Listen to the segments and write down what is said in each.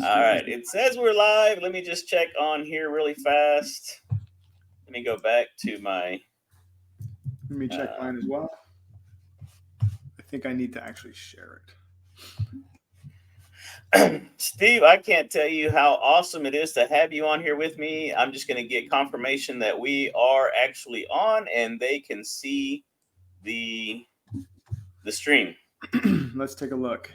All right. It says we're live. Let me just check on here really fast. Let me go back to my. Let me check mine as well. I think I need to actually share Steve, I can't tell you how awesome it is to have you on here with me. I'm just going to get confirmation that we are actually on and they can see the the stream. it. Let's take a look.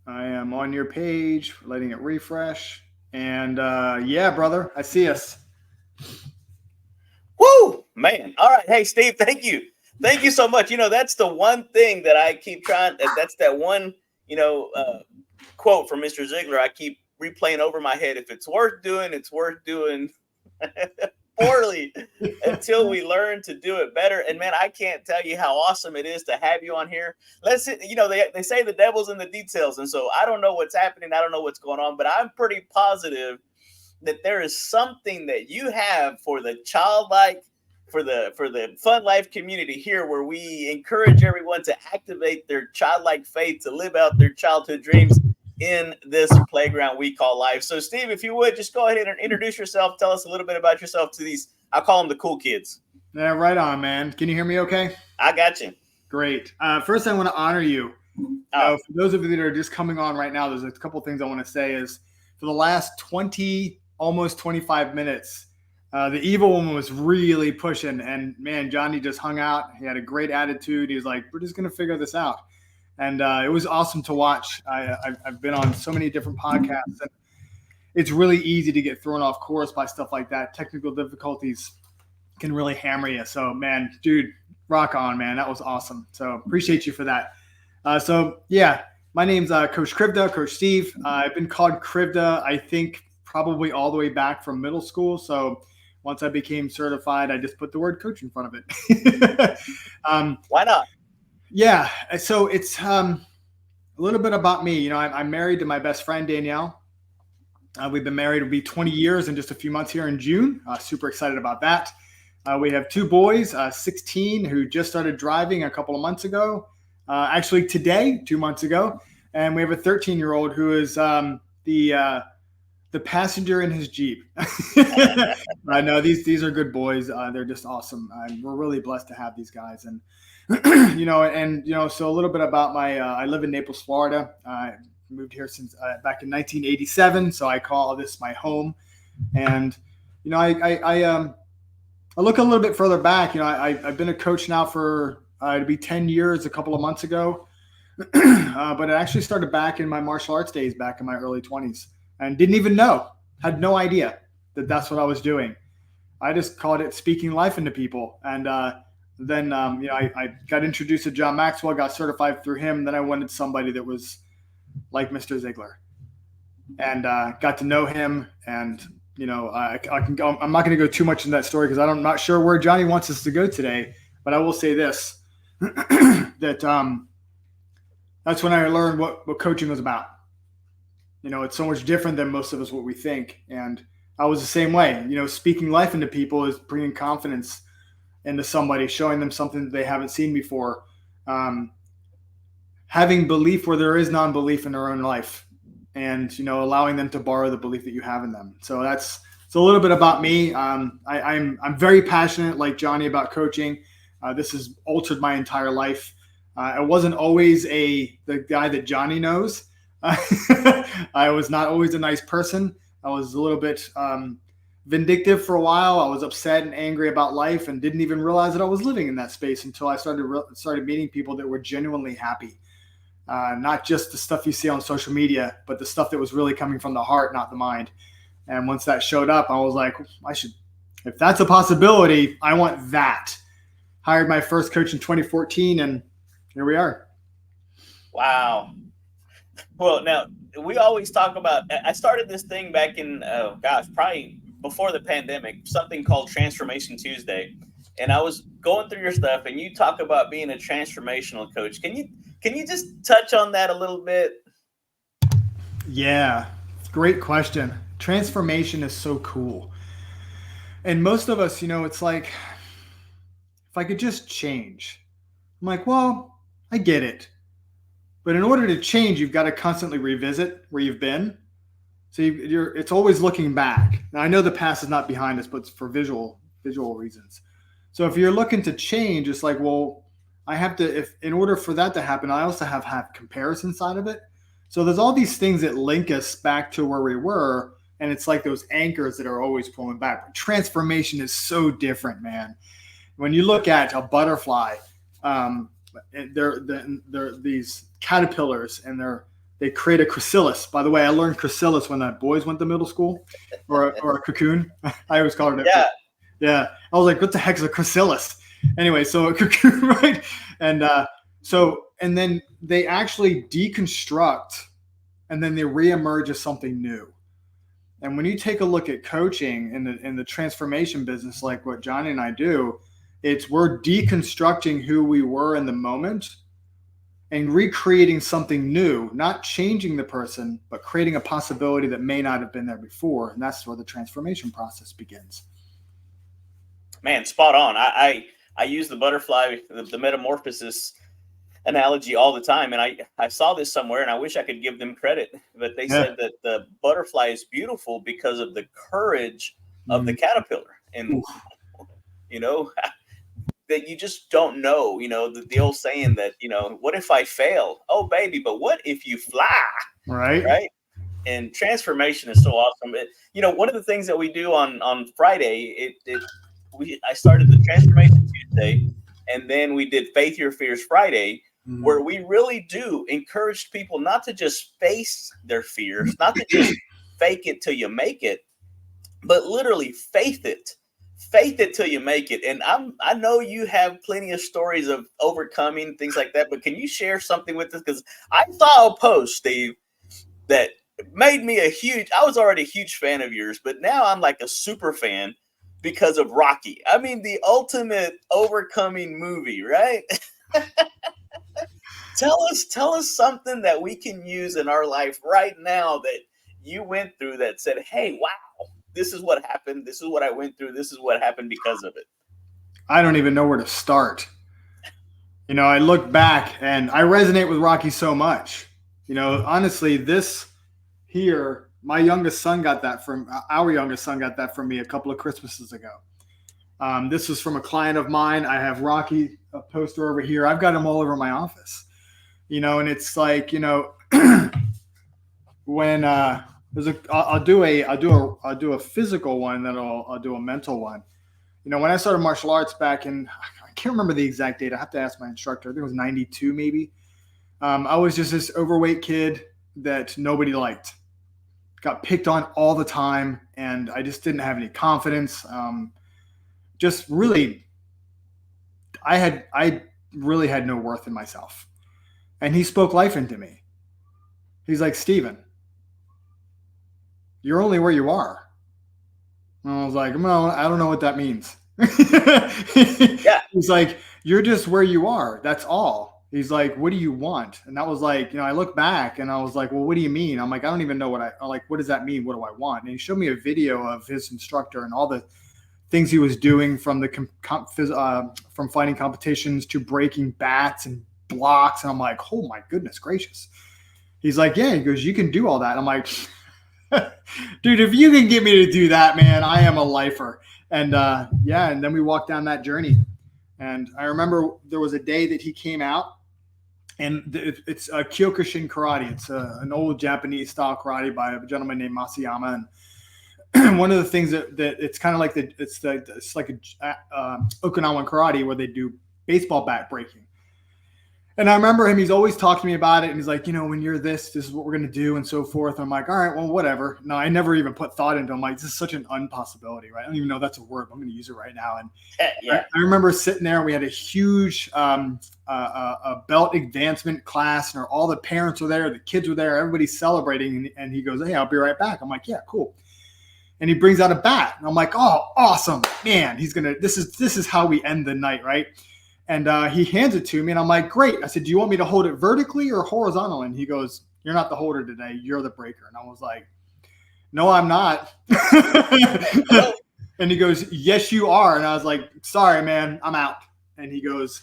I am on your page, letting it refresh. And yeah, brother, I see us. Woo, man. All right. Hey, Steve, thank you. Thank you so much. That's the one thing that I keep trying. That's that one, quote from Mr. Ziegler. I keep replaying over my head. If it's worth doing, it's worth doing poorly until we learn to do it better. And man, I can't tell you how awesome it is to have you on here. They say the devil's in the details. And so I don't know what's happening. I don't know what's going on, but I'm pretty positive that there is something that you have for the childlike, for the fun life community here, where we encourage everyone to activate their childlike faith, to live out their childhood dreams in this playground we call life. So Steve, if you would just go ahead and introduce yourself, tell us a little bit about yourself to these, I call them the cool kids. Yeah, right on, man. Can you hear me okay? I got you. Great. First, I want to honor you. For those of you that are just coming on right now, there's a couple things I want to say. Is for the last 20, almost 25 minutes, the evil one was really pushing, and man, Johnny just hung out. He had a great attitude. He was like, we're just going to figure this out. And it was awesome to watch. I've been on so many different podcasts, and it's really easy to get thrown off course by stuff like that. Technical difficulties can really hammer you. So, man, dude, rock on, man. That was awesome. So appreciate you for that. My name's Coach Krivda, Coach Steve. I've been called Krivda, I think, probably all the way back from middle school. So once I became certified, I just put the word coach in front of it. Why not? Yeah. So it's a little bit about me. I'm married to my best friend, Danielle. We've been married, it'll be 20 years in just a few months here in June. Super excited about that. We have two boys, 16, who just started driving a couple of months ago. Actually today, 2 months ago. And we have a 13-year-old who is the passenger in his Jeep. No, these are good boys. They're just awesome. We're really blessed to have these guys. And so a little bit about I live in Naples, Florida. I moved here since back in 1987. So I call this my home. And, I look a little bit further back. I've been a coach now for, it'll be 10 years a couple of months ago. But it actually started back in my martial arts days, back in my early 20s, and didn't even know, had no idea that that's what I was doing. I just called it speaking life into people. And then I got introduced to John Maxwell, got certified through him. Then I wanted somebody that was like Mr. Ziegler, and got to know him. And I can go, I'm not going to go too much in that story because I'm not sure where Johnny wants us to go today. But I will say this, that that's when I learned what coaching was about. It's so much different than most of us what we think. And I was the same way. Speaking life into people is bringing confidence into somebody, showing them something that they haven't seen before, having belief where there is non-belief in their own life, and allowing them to borrow the belief that you have in them. So it's a little bit about me. I'm very passionate, like Johnny, about coaching. This has altered my entire life. I wasn't always the guy that Johnny knows. I was not always a nice person. I was a little bit vindictive for a while. I was upset and angry about life and didn't even realize that I was living in that space until I started meeting people that were genuinely happy. Not just the stuff you see on social media, but the stuff that was really coming from the heart, not the mind. And once that showed up, I was like, if that's a possibility, I want that. Hired my first coach in 2014, and here we are. Wow. Well, now we always talk about, I started this thing back in, probably before the pandemic, something called Transformation Tuesday. And I was going through your stuff, and you talk about being a transformational coach. Can you just touch on that a little bit? Yeah, great question. Transformation is so cool. And most of us, it's like, if I could just change. I'm like, well, I get it. But in order to change, you've got to constantly revisit where you've been. So it's always looking back. Now I know the past is not behind us, but it's for visual reasons. So if you're looking to change, it's like, well, I have to, if in order for that to happen, I also have comparison side of it. So there's all these things that link us back to where we were. And it's like those anchors that are always pulling back. But transformation is so different, man. When you look at a butterfly, they're these caterpillars, and they create a chrysalis. By the way, I learned chrysalis when the boys went to middle school, or a cocoon. I always called it. Yeah. I was like, what the heck is a chrysalis? Anyway, so a cocoon, right? And and then they actually deconstruct, and then they reemerge as something new. And when you take a look at coaching in the transformation business, like what Johnny and I do, we're deconstructing who we were in the moment and recreating something new, not changing the person, but creating a possibility that may not have been there before. And that's where the transformation process begins. Man, spot on. I use the butterfly, the metamorphosis analogy all the time. And I saw this somewhere, and I wish I could give them credit, but they said that the butterfly is beautiful because of the courage of the caterpillar. And, that you just don't know, the old saying that, what if I fail? Oh, baby, but what if you fly? Right. And transformation is so awesome. One of the things that we do on Friday, I started the Transformation Tuesday, and then we did Faith Your Fears Friday, where we really do encourage people not to just face their fears, not to just fake it till you make it, but literally faith it till you make it. And I know you have plenty of stories of overcoming things like that, but can you share something with us? Because I saw a post, Steve, that made me I was already a huge fan of yours, but now I'm like a super fan because of Rocky. I mean, the ultimate overcoming movie, right? Tell us something that we can use in our life right now that you went through that said, hey, wow, this is what happened. This is what I went through. This is what happened because of it. I don't even know where to start. I look back and I resonate with Rocky so much. Honestly, this here, our youngest son got that from me a couple of Christmases ago. This was from a client of mine. I have Rocky, a poster over here. I've got him all over my office, and it's like, when I'll do a physical one, then I'll do a mental one. When I started martial arts back in, I can't remember the exact date. I have to ask my instructor. I think it was 92 maybe. I was just this overweight kid that nobody liked. Got picked on all the time, and I just didn't have any confidence. Just really, I really had no worth in myself. And he spoke life into me. He's like, Steven, you're only where you are. And I was like, well, I don't know what that means. Yeah. He's like, you're just where you are. That's all. He's like, what do you want? And that was like, I look back and I was like, well, what do you mean? I'm like, I don't even know what does that mean? What do I want? And he showed me a video of his instructor and all the things he was doing, from from fighting competitions to breaking bats and blocks. And I'm like, oh my goodness gracious. He's like, yeah, he goes, you can do all that. And I'm like, dude, if you can get me to do that, man, I am a lifer. And and then we walked down that journey. And I remember there was a day that he came out, and it's a Kyokushin karate. It's an old Japanese style karate by a gentleman named Masayama. And one of the things that it's kind of like it's like a Okinawan karate where they do baseball bat breaking. And I remember him, he's always talked to me about it. And he's like, when you're this is what we're going to do and so forth. I'm like, all right, well, whatever. No, I never even put thought into it. I'm like, this is such an impossibility, right? I don't even know if that's a word, but I'm going to use it right now. And I remember sitting there, and we had a huge a belt advancement class, and all the parents were there, the kids were there, everybody's celebrating. And he goes, hey, I'll be right back. I'm like, yeah, cool. And he brings out a bat. And I'm like, oh, awesome, man. This is how we end the night, right? And he hands it to me, and I'm like, great. I said, do you want me to hold it vertically or horizontal? And he goes, you're not the holder today. You're the breaker. And I was like, no, I'm not. And he goes, yes, you are. And I was like, sorry, man, I'm out. And he goes,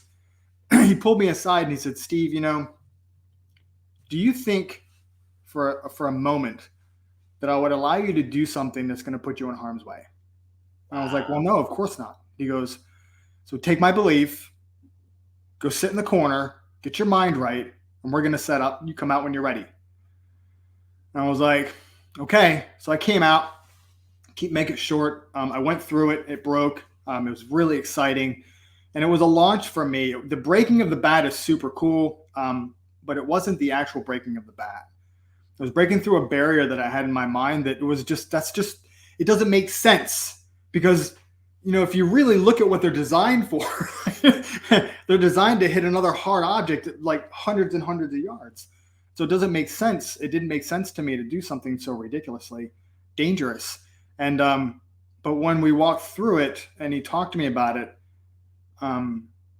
he pulled me aside and he said, Steve, do you think for a moment that I would allow you to do something that's going to put you in harm's way? And I was like, well, no, of course not. He goes, so take my belief, go sit in the corner, get your mind right, and we're going to set up. You come out when you're ready. And I was like, okay. So I came out, keep making it short. I went through it. It broke. It was really exciting. And it was a launch for me. The breaking of the bat is super cool, but it wasn't the actual breaking of the bat. It was breaking through a barrier that I had in my mind that it was just, it doesn't make sense because, if you really look at what they're designed for, they're designed to hit another hard object like hundreds and hundreds of yards. So it doesn't make sense. It didn't make sense to me to do something so ridiculously dangerous. And, but when we walked through it and he talked to me about it,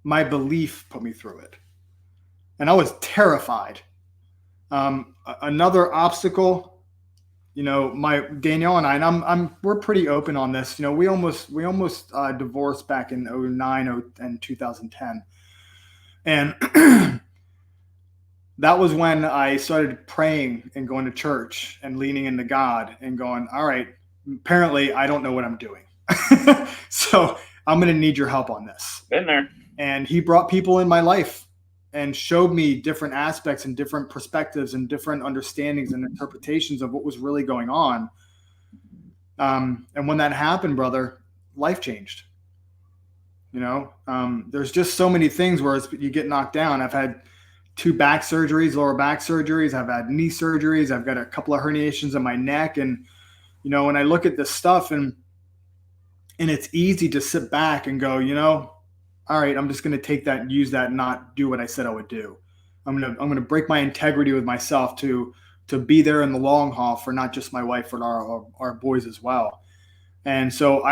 my belief put me through it. And I was terrified. Another obstacle, my Danielle and I, and we're pretty open on this. We almost divorced back in 2009 and 2010. And that was when I started praying and going to church and leaning into God and going, all right, apparently I don't know what I'm doing. So I'm going to need your help on this. Been there. And he brought people in my life and showed me different aspects and different perspectives and different understandings and interpretations of what was really going on. And when that happened, brother, life changed. There's just so many things where you get knocked down. I've had 2 back surgeries, lower back surgeries. I've had knee surgeries. I've got a couple of herniations in my neck. And, when I look at this stuff and it's easy to sit back and go, all right, I'm just going to take that and use that and not do what I said I would do. I'm going to break my integrity with myself to be there in the long haul for not just my wife, but our boys as well. And so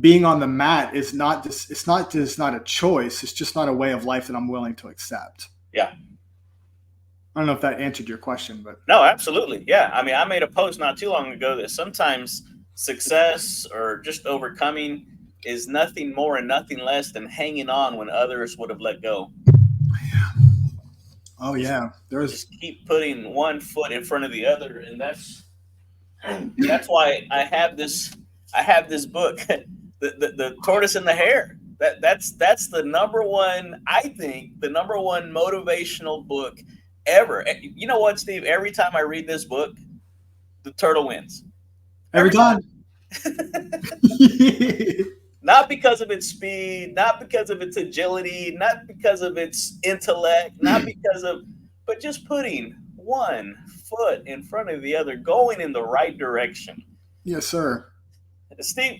being on the mat is not just, it's not a choice. It's just not a way of life that I'm willing to accept. Yeah. I don't know if that answered your question, but. No, absolutely. Yeah. I mean, I made a post not too long ago that sometimes success or just overcoming is nothing more and nothing less than hanging on when others would have let go. Oh yeah. Just keep putting one foot in front of the other. And that's why I have this book, the Tortoise and the Hare. That's the number one, I think, the number one motivational book ever. You know what, Steve? Every time I read this book, the turtle wins. Every time. Not because of its speed, not because of its agility, not because of its intellect, but just putting one foot in front of the other, going in the right direction. Yes, sir. Steve,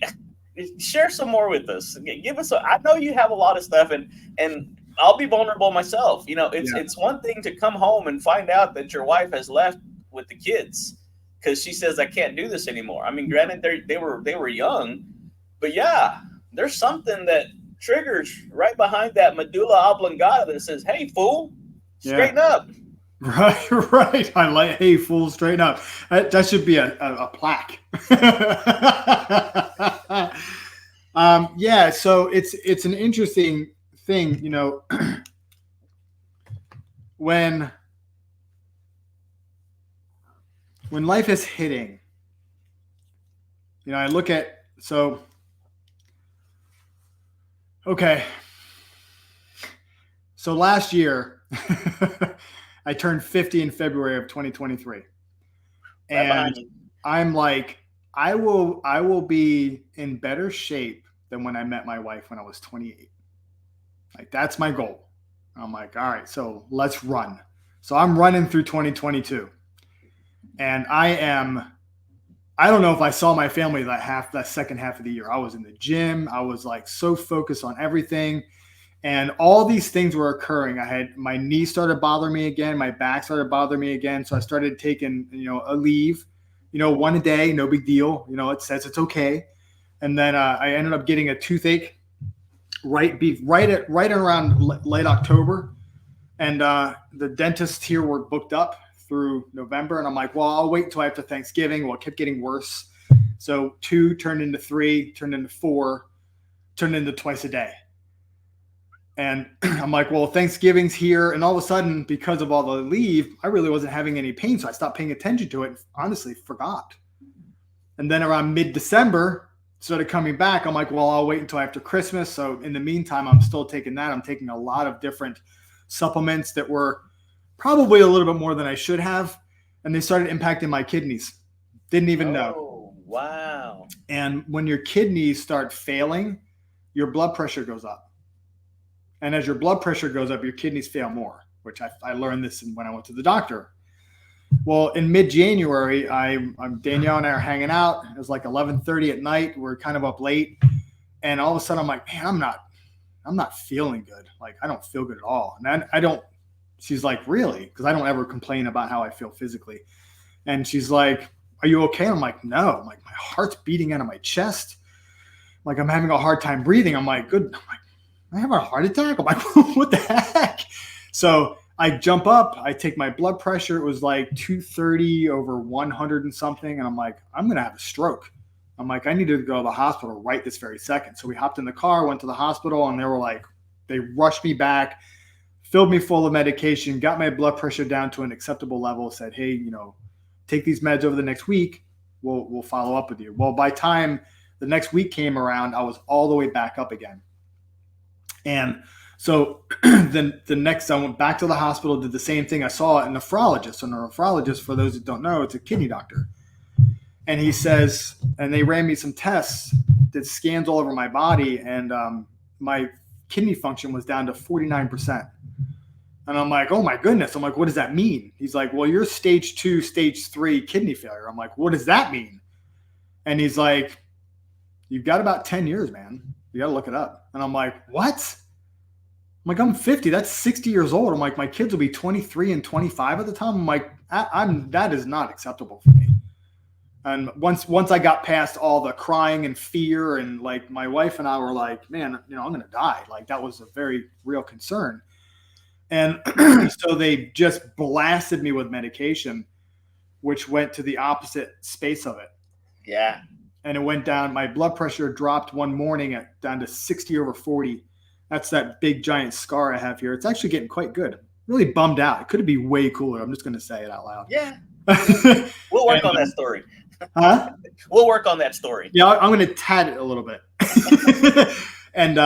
share some more with us. Give us I know you have a lot of stuff, and I'll be vulnerable myself. It's one thing to come home and find out that your wife has left with the kids because she says, I can't do this anymore. I mean, granted, they were young, but yeah, there's something that triggers right behind that medulla oblongata that says, hey, fool, straighten up. Right. I like, hey, fool, straighten up. That should be a plaque. Yeah, so it's an interesting thing, when life is hitting, I look at, okay. So last year, I turned 50 in February of 2023. And I'm like, I will be in better shape than when I met my wife when I was 28. Like, that's my goal. I'm like, all right, so let's run. So I'm running through 2022. And I don't know if I saw my family that second half of the year. I was in the gym. I was like so focused on everything. And all these things were occurring. I had my knee started bothering me again. My back started bothering me again. So I started taking, a leave, one a day, no big deal. It says it's okay. And then I ended up getting a toothache right around late October. And the dentist here were booked up through November. And I'm like, well, I'll wait until after Thanksgiving. Well, it kept getting worse. So 2 turned into 3, turned into 4, turned into twice a day. And I'm like, well, Thanksgiving's here. And all of a sudden, because of all the leave, I really wasn't having any pain. So I stopped paying attention to it and honestly forgot. And then around mid-December, started coming back. I'm like, well, I'll wait until after Christmas. So in the meantime, I'm still taking that. I'm taking a lot of different supplements that were probably a little bit more than I should have. And they started impacting my kidneys. Didn't even know. Oh, wow. And when your kidneys start failing, your blood pressure goes up. And as your blood pressure goes up, your kidneys fail more, which I learned this when I went to the doctor. Well, in mid-January, Danielle and I are hanging out. It was like 11:30 at night. We're kind of up late. And all of a sudden, I'm like, man, I'm not feeling good. Like, I don't feel good at all. And I don't, she's like, really? Because I don't ever complain about how I feel physically. And she's like, are you okay? I'm like, no. I'm like, my heart's beating out of my chest. Like, I'm having a hard time breathing. I'm like, good. I'm like, I have a heart attack. I'm like, what the heck? So I jump up, I take my blood pressure. It was like 230 over 100 and something. And I'm like, I'm going to have a stroke. I'm like, I need to go to the hospital right this very second. So we hopped in the car, went to the hospital, and they rushed me back, filled me full of medication, got my blood pressure down to an acceptable level, said, hey, take these meds over the next week. We'll follow up with you. Well, by time the next week came around, I was all the way back up again. And so then the next, I went back to the hospital, did the same thing. I saw a nephrologist. So a nephrologist, for those that don't know, it's a kidney doctor. And he says, and they ran me some tests, did scans all over my body, and my kidney function was down to 49%. And I'm like, oh my goodness. I'm like, what does that mean? He's like, well, you're stage 2, stage 3 kidney failure. I'm like, what does that mean? And he's like, you've got about 10 years, man. You got to look it up. And I'm like, what? I'm like, I'm 50. That's 60 years old. I'm like, my kids will be 23 and 25 at the time. I'm like, that is not acceptable for me. And once I got past all the crying and fear, and like my wife and I were like, man, I'm going to die. Like, that was a very real concern. And so they just blasted me with medication, which went to the opposite space of it. Yeah. And it went down. My blood pressure dropped one morning down to 60 over 40. That's that big giant scar I have here. It's actually getting quite good. Really bummed out. It could be way cooler. I'm just going to say it out loud. Yeah. We'll work on that story. Huh? We'll work on that story. Yeah, I'm going to tad it a little bit. And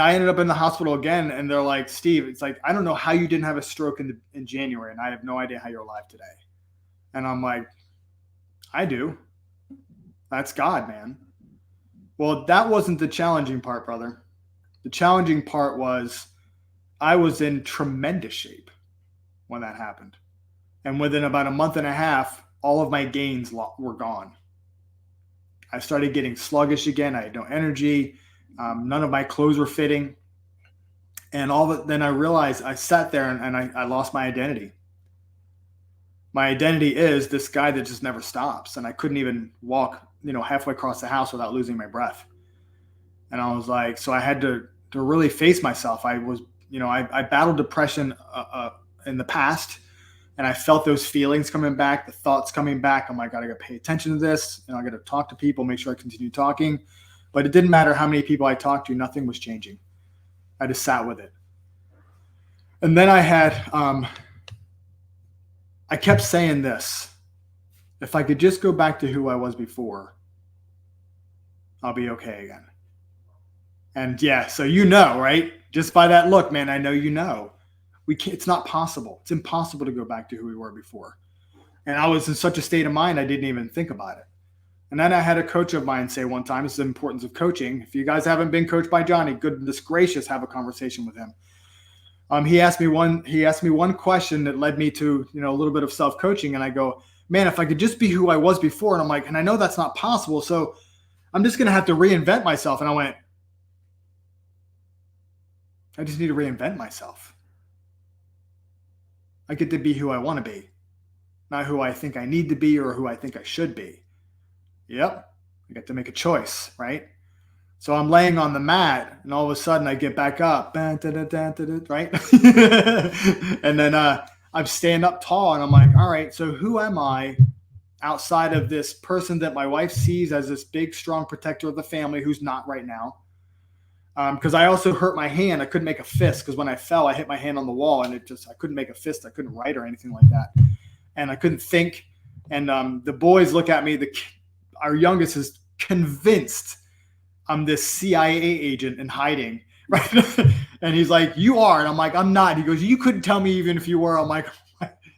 I ended up in the hospital again, and they're like, Steve, it's like, I don't know how you didn't have a stroke in January, and I have no idea how you're alive today. And I'm like, I do. That's God, man. Well, that wasn't the challenging part, brother. The challenging part was I was in tremendous shape when that happened. And within about a month and a half, all of my gains were gone. I started getting sluggish again. I had no energy. None of my clothes were fitting. And then I realized I sat there and I lost my identity. My identity is this guy that just never stops. And I couldn't even walk, halfway across the house without losing my breath. And I was like, so I had to really face myself. I was, I battled depression in the past, and I felt those feelings coming back, the thoughts coming back. I'm like, I got to pay attention to this. I got to talk to people, make sure I continue talking. But it didn't matter how many people I talked to, nothing was changing. I just sat with it. And then I kept saying this: if I could just go back to who I was before, I'll be okay again. And yeah, so right? Just by that look, man, I know we can't, it's not possible. It's impossible to go back to who we were before. And I was in such a state of mind, I didn't even think about it. And then I had a coach of mine say one time, this is the importance of coaching. If you guys haven't been coached by Johnny, goodness gracious, have a conversation with him. He asked me one question that led me to, a little bit of self-coaching. And I go, man, if I could just be who I was before. And I'm like, and I know that's not possible. So I'm just going to have to reinvent myself. And I went, I just need to reinvent myself. I get to be who I want to be, not who I think I need to be or who I think I should be. Yep. I get to make a choice, right? So I'm laying on the mat, and all of a sudden I get back up, right? And then I'm standing up tall, and I'm like, all right, so who am I outside of this person that my wife sees as this big, strong protector of the family who's not right now? because I also hurt my hand. I couldn't make a fist because when I fell, I hit my hand on the wall, and I couldn't make a fist. I couldn't write or anything like that, and I couldn't think. And the boys look at me. Our youngest is convinced I'm this CIA agent in hiding, right? And he's like, "You are," and I'm like, "I'm not." He goes, "You couldn't tell me even if you were." I'm like,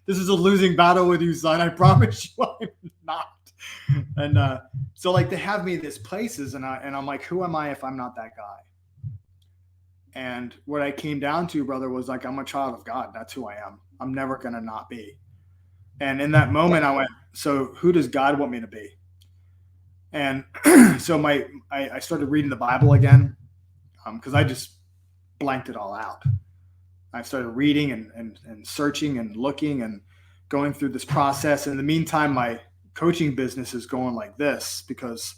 "This is a losing battle with you, son. I promise you, I'm not." And so like they have me in these places, and I'm like, who am I if I'm not that guy? And what I came down to, brother, was like, I'm a child of God. That's who I am. I'm never gonna not be. And in that moment, I went, so who does God want me to be? And so I started reading the Bible again, because I just blanked it all out. I started reading and searching and looking and going through this process. In the meantime, my coaching business is going like this because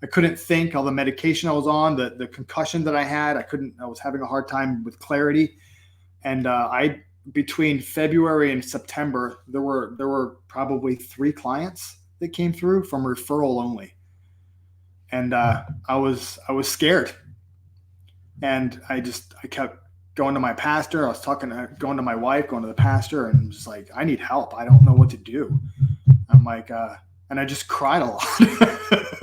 I couldn't think. All the medication I was on, the concussion that I had, I was having a hard time with clarity. And between February and September, there were probably 3 clients that came through from referral only. And I was scared. And I kept going to my pastor. I was going to my wife, going to the pastor, and just like, I need help. I don't know what to do. I'm like, and I just cried a lot.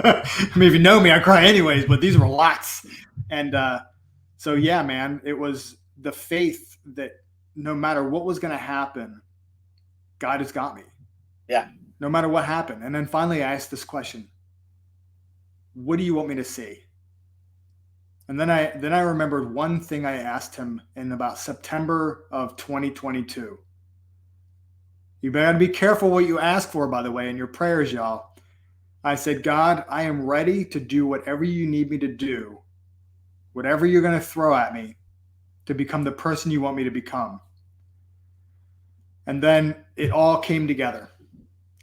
I mean, if you know me, I cry anyways, but these were lots. And so, yeah, man, it was the faith that no matter what was going to happen, God has got me. Yeah. No matter what happened. And then finally I asked this question: what do you want me to see? And then I remembered one thing I asked him in about September of 2022. You better be careful what you ask for, by the way, in your prayers, y'all. I said, God, I am ready to do whatever you need me to do, whatever you're going to throw at me to become the person you want me to become. And then it all came together.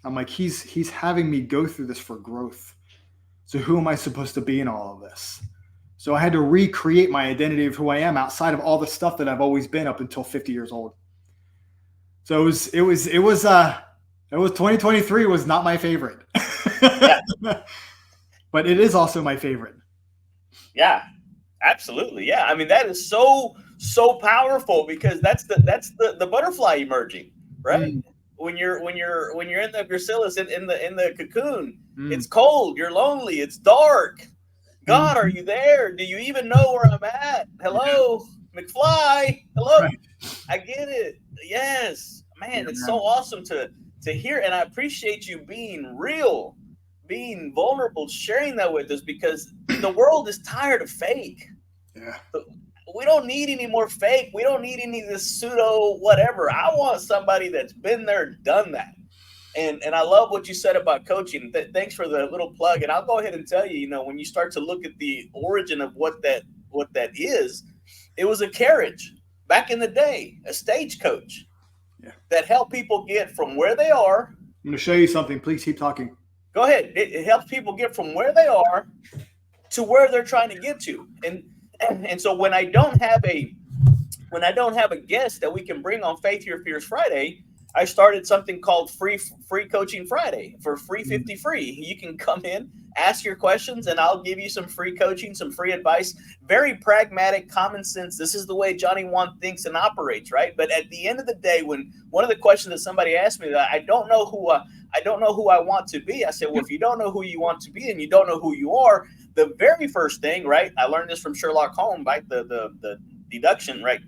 I'm like, he's having me go through this for growth. So who am I supposed to be in all of this? So I had to recreate my identity of who I am outside of all the stuff that I've always been up until 50 years old. So it was 2023 was not my favorite, Yeah. but it is also my favorite. Yeah, absolutely. Yeah. I mean, that is so powerful because that's the butterfly emerging, right? Mm. When you're in the chrysalis, in the cocoon, it's cold, you're lonely, it's dark. God, are you there? Do you even know where I'm at? Hello, McFly. Hello. Right. I get it. Yes, man, it's so awesome to hear, and I appreciate you being real, being vulnerable, sharing that with us, because the world is tired of fake. Yeah. We don't need any more fake. We don't need any of this pseudo whatever. I want somebody that's been there, done that. And I love what you said about coaching. Thanks for the little plug. And I'll go ahead and tell you, when you start to look at the origin of what that is, it was a carriage back in the day, a stagecoach that helped people get from where they are. I'm going to show you something. Please keep talking. Go ahead. It helps people get from where they are to where they're trying to get to. And so when I don't have a guest that we can bring on Faith Your Fears Friday, I started something called Free Coaching Friday for free 50 free. You can come in, ask your questions, and I'll give you some free coaching, some free advice. Very pragmatic, common sense. This is the way Johnny Juan thinks and operates, right? But at the end of the day, when one of the questions that somebody asked me, that I don't know who I want to be. I said, well, if you don't know who you want to be and you don't know who you are, the very first thing, right? I learned this from Sherlock Holmes, right? The deduction, right?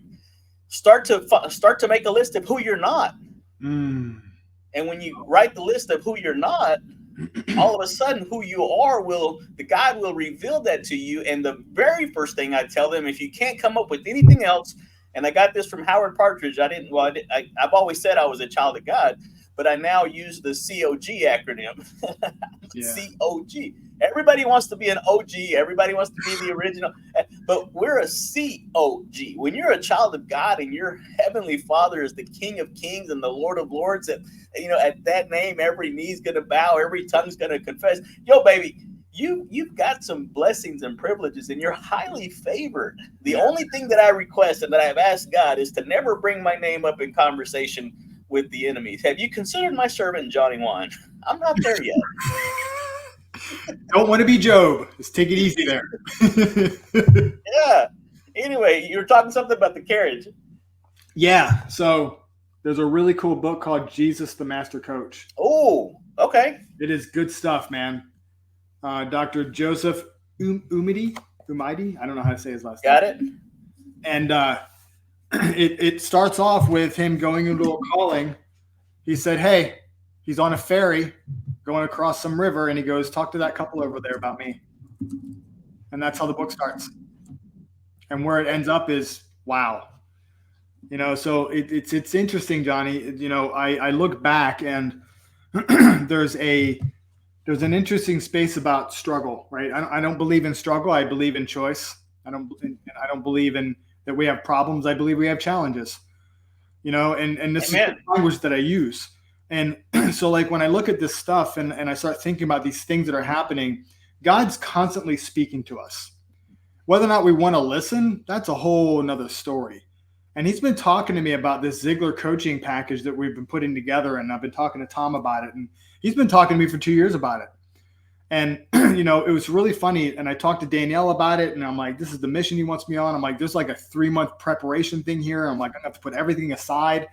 Start to make a list of who you're not. And when you write the list of who you're not, all of a sudden who you are God will reveal that to you. And the very first thing I tell them, if you can't come up with anything else, and I got this from Howard Partridge. I've always said I was a child of God, but I now use the COG acronym. COG. Everybody wants to be an OG. Everybody wants to be the original. But we're a COG. When you're a child of God and your heavenly Father is the King of Kings and the Lord of Lords, at that name, every knee's going to bow, every tongue's going to confess. Yo, baby, you've got some blessings and privileges, and you're highly favored. The only thing that I request and that I've asked God is to never bring my name up in conversation with the enemies. Have you considered my servant Johnny Juan? I'm not there yet. Don't want to be Job. Just take it easy there. Yeah. Anyway, you were talking something about the carriage. Yeah. So there's a really cool book called Jesus the Master Coach. Oh, okay. It is good stuff, man. Dr. Joseph Umidi. I don't know how to say his last name. Got it. And it starts off with him going into a calling. He said, hey, he's on a ferry going across some river, and he goes, talk to that couple over there about me. And that's how the book starts. And where it ends up is, wow. You know, so it's interesting, Johnny. You know, I look back and there's an interesting space about struggle, right? I don't believe in struggle. I believe in choice. I don't believe in that we have problems. I believe we have challenges, you know, and this Amen. is the language that I use. And so like when I look at this stuff and I start thinking about these things that are happening, God's constantly speaking to us. Whether or not we want to listen, that's a whole nother story. And he's been talking to me about this Ziglar coaching package that we've been putting together. And I've been talking to Tom about it. And he's been talking to me for 2 years about it. And, you know, it was really funny. And I talked to Danielle about it. And I'm like, this is the mission he wants me on. I'm like, there's like a 3-month preparation thing here. I'm like, I have to put everything aside.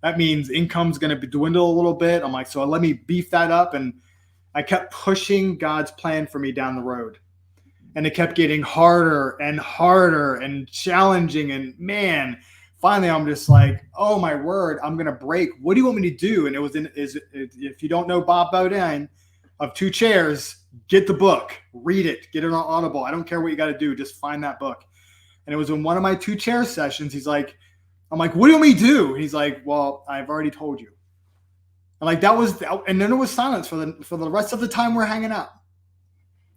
That means income's going to dwindle a little bit. I'm like, so let me beef that up. And I kept pushing God's plan for me down the road. And it kept getting harder and harder and challenging. And man, finally, I'm just like, oh my word, I'm going to break. What do you want me to do? And it was if you don't know Bob Bodine of 2 Chairs, get the book, read it, get it on Audible. I don't care what you got to do. Just find that book. And it was in one of my 2 Chairs sessions. I'm like, what do you want me to do? He's like, well, I've already told you. And like, and then there was silence for the rest of the time we're hanging out.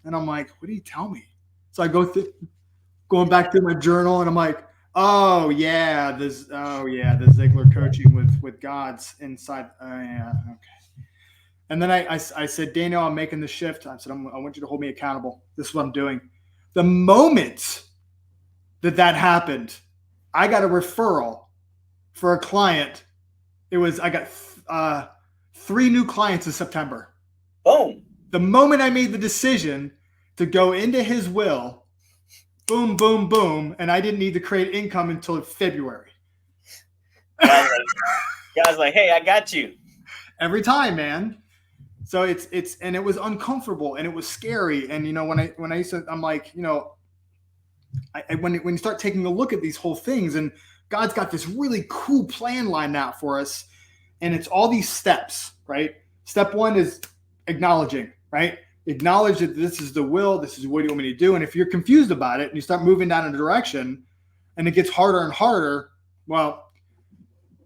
And I'm like, what did he tell me? So I going back through my journal and I'm like, oh yeah, the Ziglar coaching with God's inside. Yeah, okay. And then I said, Daniel, I'm making the shift. I said, I want you to hold me accountable. This is what I'm doing. The moment that happened, I got a referral for a client. I got 3 new clients in September. Boom. The moment I made the decision to go into his will, boom, boom, boom, and I didn't need to create income until February. Guys like, hey, I got you. Every time, man. So and it was uncomfortable and it was scary. And you know, when I used to, I'm like, you know, when you start taking a look at these whole things, and God's got this really cool plan lined out for us, and it's all these steps, right? Step 1 is acknowledging, right? Acknowledge that this is the will, this is what you want me to do. And if you're confused about it and you start moving down a direction and it gets harder and harder, well,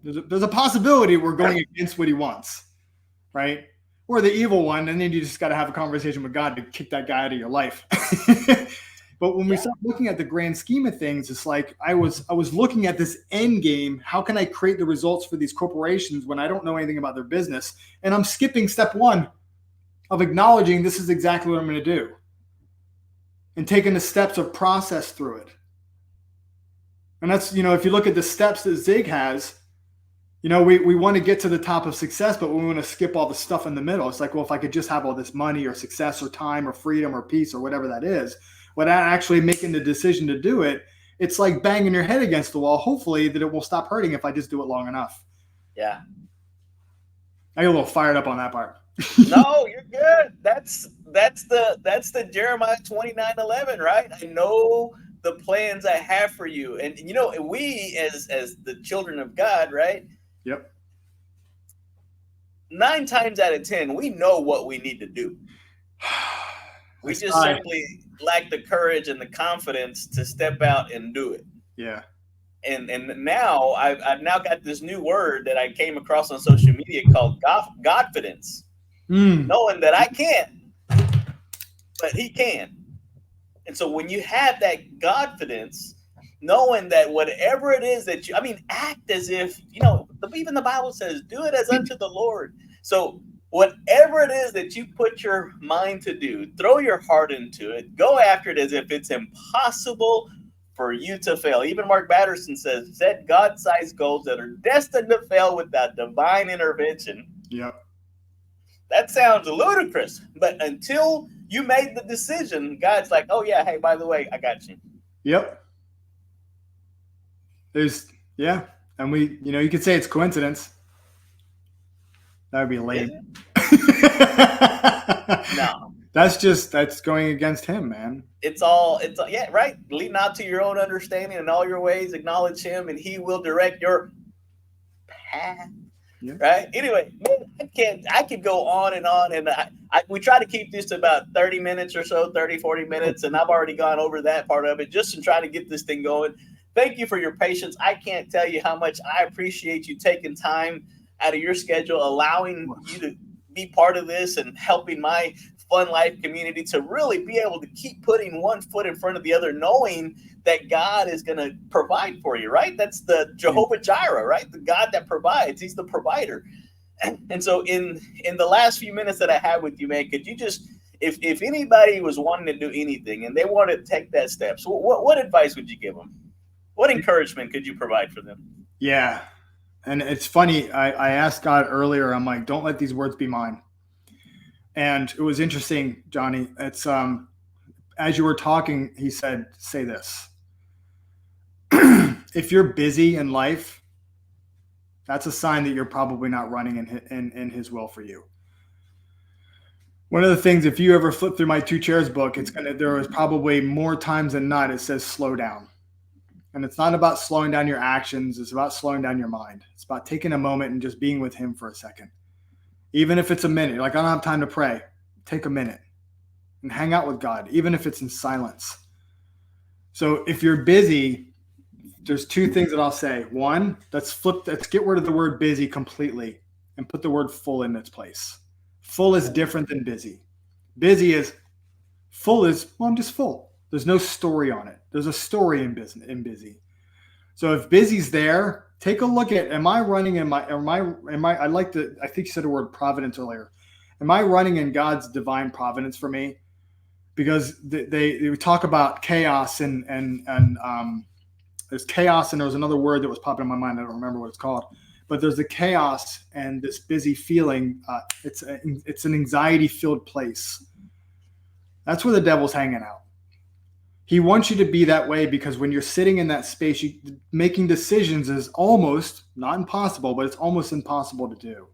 there's a possibility we're going against what he wants, right? Or the evil one, and then you just got to have a conversation with God to kick that guy out of your life. But when we start looking at the grand scheme of things, it's like I was looking at this end game. How can I create the results for these corporations when I don't know anything about their business? And I'm skipping step 1 of acknowledging this is exactly what I'm going to do and taking the steps of process through it. And that's, you know, if you look at the steps that Zig has, you know, we want to get to the top of success, but we want to skip all the stuff in the middle. It's like, well, if I could just have all this money or success or time or freedom or peace or whatever that is, without actually making the decision to do it, it's like banging your head against the wall. Hopefully that it will stop hurting if I just do it long enough. Yeah. I get a little fired up on that part. No, you're good. That's the Jeremiah 29:11, right? I know the plans I have for you. And you know, we as the children of God, right? Yep. 9 times out of 10, we know what we need to do. We just simply lack the courage and the confidence to step out and do it. Yeah. And now I've now got this new word that I came across on social media called Godfidence. Knowing that I can't, but he can. And so when you have that Godfidence, knowing that whatever it is that act as if, you know, even the Bible says, do it as unto the Lord. So whatever it is that you put your mind to do, throw your heart into it, go after it as if it's impossible for you to fail. Even Mark Batterson says, set God-sized goals that are destined to fail without divine intervention. Yep. That sounds ludicrous, but until You made the decision. God's like, oh yeah, hey, by the way, I got you. Yep. Yeah. And you could say it's coincidence. That would be lame. No. That's going against him, man. It's yeah, right. Lean not to your own understanding in all your ways, acknowledge him, and he will direct your path. Yeah. Right. Anyway, I could go on, and we try to keep this to about 30 minutes or so, 30, 40 minutes. And I've already gone over that part of it just to try to get this thing going. Thank you for your patience. I can't tell you how much I appreciate you taking time out of your schedule, allowing you to be part of this and helping my Fun Life community to really be able to keep putting one foot in front of the other, knowing that God is going to provide for you, right? That's the Jehovah Jireh, right? The God that provides. He's the provider. And so in the last few minutes that I have with you, man, could you just, if anybody was wanting to do anything and they wanted to take that step, so what advice would you give them? What encouragement could you provide for them? Yeah. And it's funny. I asked God earlier, I'm like, don't let these words be mine. And it was interesting, Johnny. It's as you were talking, he said, say this. If you're busy in life, that's a sign that you're probably not running in his will for you. One of the things, if you ever flip through my Two Chairs book, there is probably more times than not, it says slow down. And it's not about slowing down your actions. It's about slowing down your mind. It's about taking a moment and just being with him for a second. Even if it's a minute, like I don't have time to pray, take a minute and hang out with God, even if it's in silence. So if you're busy, there's two things that I'll say. One, let's get rid of the word busy completely and put the word full in its place. Full is different than busy. Full is, well, I'm just full. There's no story on it. There's a story in busy. So if busy's there, take a look at, am I running I think you said the word providence earlier. Am I running in God's divine providence for me? Because they talk about chaos and there's chaos, and there was another word that was popping in my mind. I don't remember what it's called, but there's the chaos and this busy feeling. It's an anxiety-filled place. That's where the devil's hanging out. He wants you to be that way because when you're sitting in that space, making decisions is almost not impossible, but it's almost impossible to do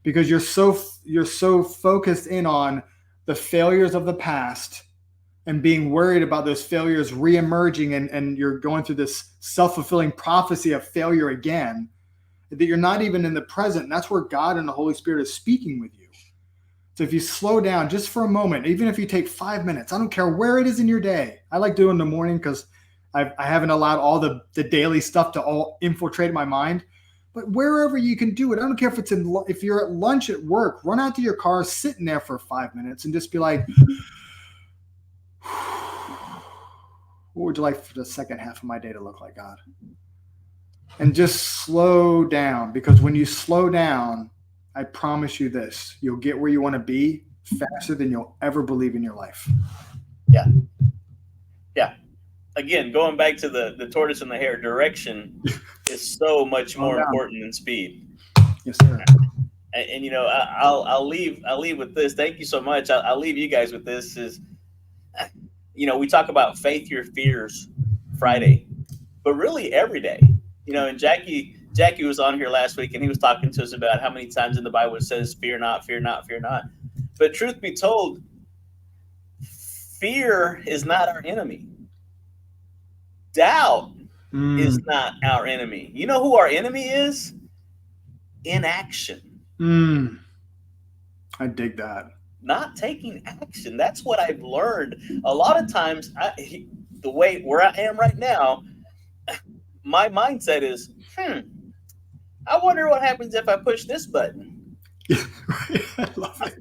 because you're so focused in on the failures of the past and being worried about those failures reemerging and you're going through this self-fulfilling prophecy of failure again, that you're not even in the present. And that's where God and the Holy Spirit is speaking with you. So if you slow down just for a moment, even if you take 5 minutes, I don't care where it is in your day. I like doing the morning because I haven't allowed all the daily stuff to all infiltrate my mind. But wherever you can do it, I don't care if you're at lunch at work, run out to your car, sit in there for 5 minutes and just be like, what would you like for the second half of my day to look like, God? And just slow down, because when you slow down, I promise you this, you'll get where you want to be faster than you'll ever believe in your life. Yeah. Yeah. Again, going back to the tortoise and the hare, direction is so much more important than speed. Yes, sir. And I'll leave with this. Thank you so much. I'll leave you guys with this is, we talk about faith your fears Friday, but really every day, and Jackie was on here last week and he was talking to us about how many times in the Bible it says, fear not, fear not, fear not. But truth be told, fear is not our enemy. Doubt is not our enemy. You know who our enemy is? Inaction. I dig that. Not taking action. That's what I've learned. A lot of times, the way where I am right now, my mindset is, I wonder what happens if I push this button. I love it.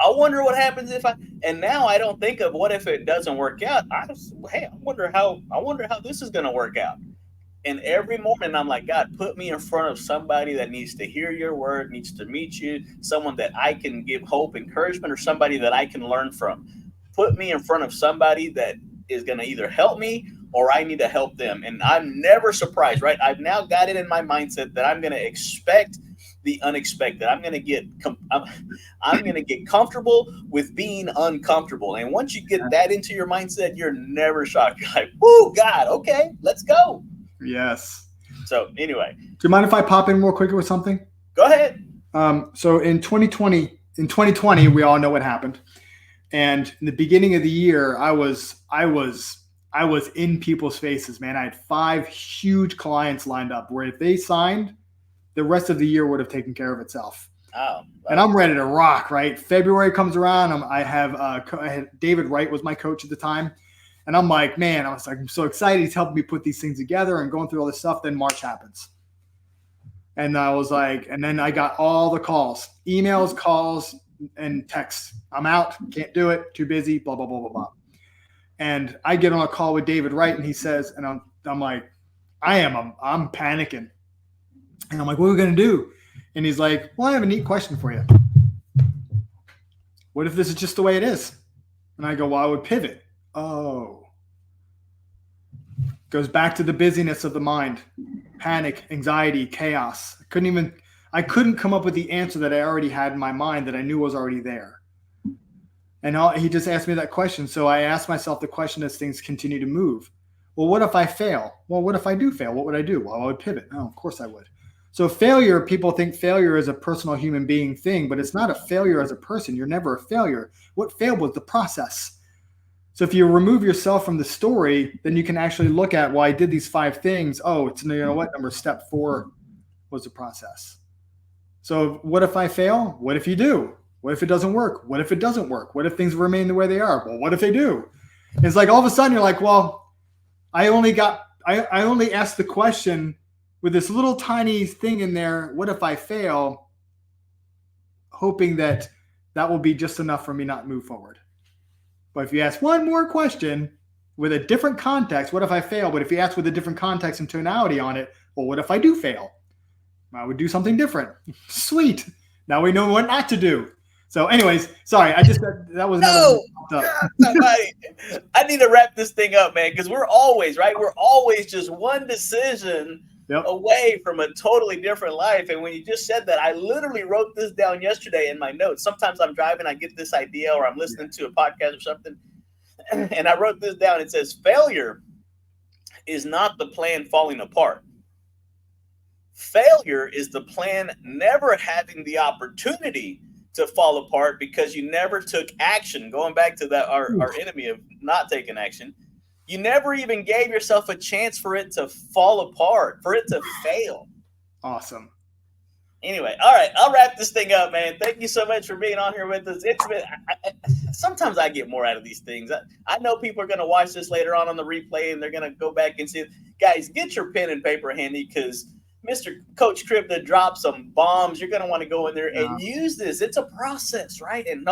I wonder what happens and now I don't think of what if it doesn't work out. I wonder how this is going to work out. And every morning I'm like, God, put me in front of somebody that needs to hear your word, needs to meet you, someone that I can give hope, encouragement, or somebody that I can learn from. Put me in front of somebody that is going to either help me or I need to help them. And I'm never surprised, right? I've now got it in my mindset that I'm going to expect the unexpected. I'm going to get comfortable with being uncomfortable. And once you get that into your mindset, you're never shocked. You're like, "Whoo, God, okay, let's go." Yes. So anyway, do you mind if I pop in real quick with something? Go ahead. So in 2020, we all know what happened. And in the beginning of the year, I was in people's faces, man. I had 5 huge clients lined up where if they signed, the rest of the year would have taken care of itself. Oh, and I'm ready to rock, right? February comes around. I had David Wright was my coach at the time. And I'm like, man, I'm so excited. He's helping me put these things together and going through all this stuff. Then March happens. And I was like, and then I got all the calls, emails, calls, and texts. I'm out, can't do it, too busy, blah, blah, blah, blah, blah. And I get on a call with David Wright, and he says, and I'm like, I'm panicking. And I'm like, what are we going to do? And he's like, well, I have a neat question for you. What if this is just the way it is? And I go, well, I would pivot. Oh. Goes back to the busyness of the mind, panic, anxiety, chaos. I couldn't come up with the answer that I already had in my mind that I knew was already there. And he just asked me that question. So I asked myself the question as things continue to move. Well, what if I fail? Well, what if I do fail? What would I do? Well, I would pivot. Oh, of course I would. So failure, people think failure is a personal human being thing, but it's not a failure as a person. You're never a failure. What failed was the process. So if you remove yourself from the story, then you can actually look at, well, I did these 5 things. Oh, it's, you know what, step 4 was the process. So what if I fail? What if you do? What if it doesn't work? What if it doesn't work? What if things remain the way they are? Well, what if they do? And it's like all of a sudden you're like, well, I only asked the question with this little tiny thing in there. What if I fail? Hoping that will be just enough for me not to move forward. But if you ask one more question with a different context, what if I fail? But if you ask with a different context and tonality on it, well, what if I do fail? I would do something different. Sweet. Now we know what not to do. So anyways, sorry. That was no. I need to wrap this thing up, man, because we're always, right? We're always just one decision away from a totally different life. And when you just said that, I literally wrote this down yesterday in my notes. Sometimes I'm driving, I get this idea, or I'm listening to a podcast or something, and I wrote this down. It says, failure is not the plan falling apart. Failure is the plan never having the opportunity to fall apart because you never took action. Going back to that, our enemy of not taking action. You never even gave yourself a chance for it to fall apart, for it to fail. Awesome. Anyway, all right, I'll wrap this thing up, man. Thank you so much for being on here with us. Sometimes I get more out of these things. I know people are going to watch this later on the replay, and they're going to go back and see it. Guys, get your pen and paper handy because Mr. Coach Krivda dropped some bombs. You're going to want to go in there and use this. It's a process, right? And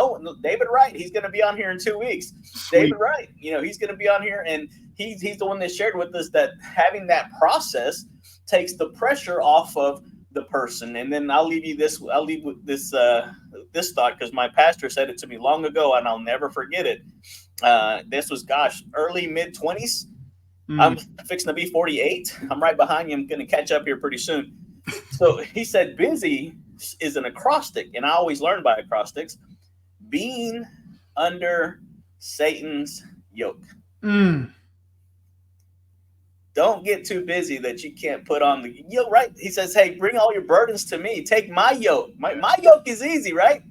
David Wright, he's going to be on here in 2 weeks. Sweet. David Wright, he's going to be on here, and he's the one that shared with us that having that process takes the pressure off of the person. And then I'll leave with this this thought because my pastor said it to me long ago, and I'll never forget it. This was, early mid-20s. I'm fixing to be 48. I'm right behind you. I'm going to catch up here pretty soon. So he said, busy is an acrostic. And I always learn by acrostics. Being under Satan's yoke. Don't get too busy that you can't put on the yoke, right? He says, hey, bring all your burdens to me. Take my yoke. My yoke is easy, right?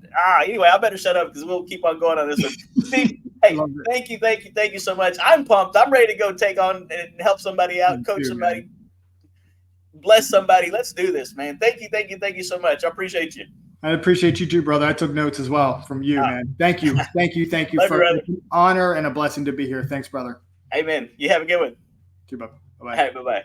Anyway, I better shut up because we'll keep on going on this one. Steve, hey, thank you so much. I'm pumped. I'm ready to go take on and help somebody out, coach somebody, man. Bless somebody. Let's do this, man. Thank you so much. I appreciate you. I appreciate you too, brother. I took notes as well from you, man. Thank you. Thank you for an honor and a blessing to be here. Thanks, brother. Amen. You have a good one. Bye-bye. All right, bye-bye.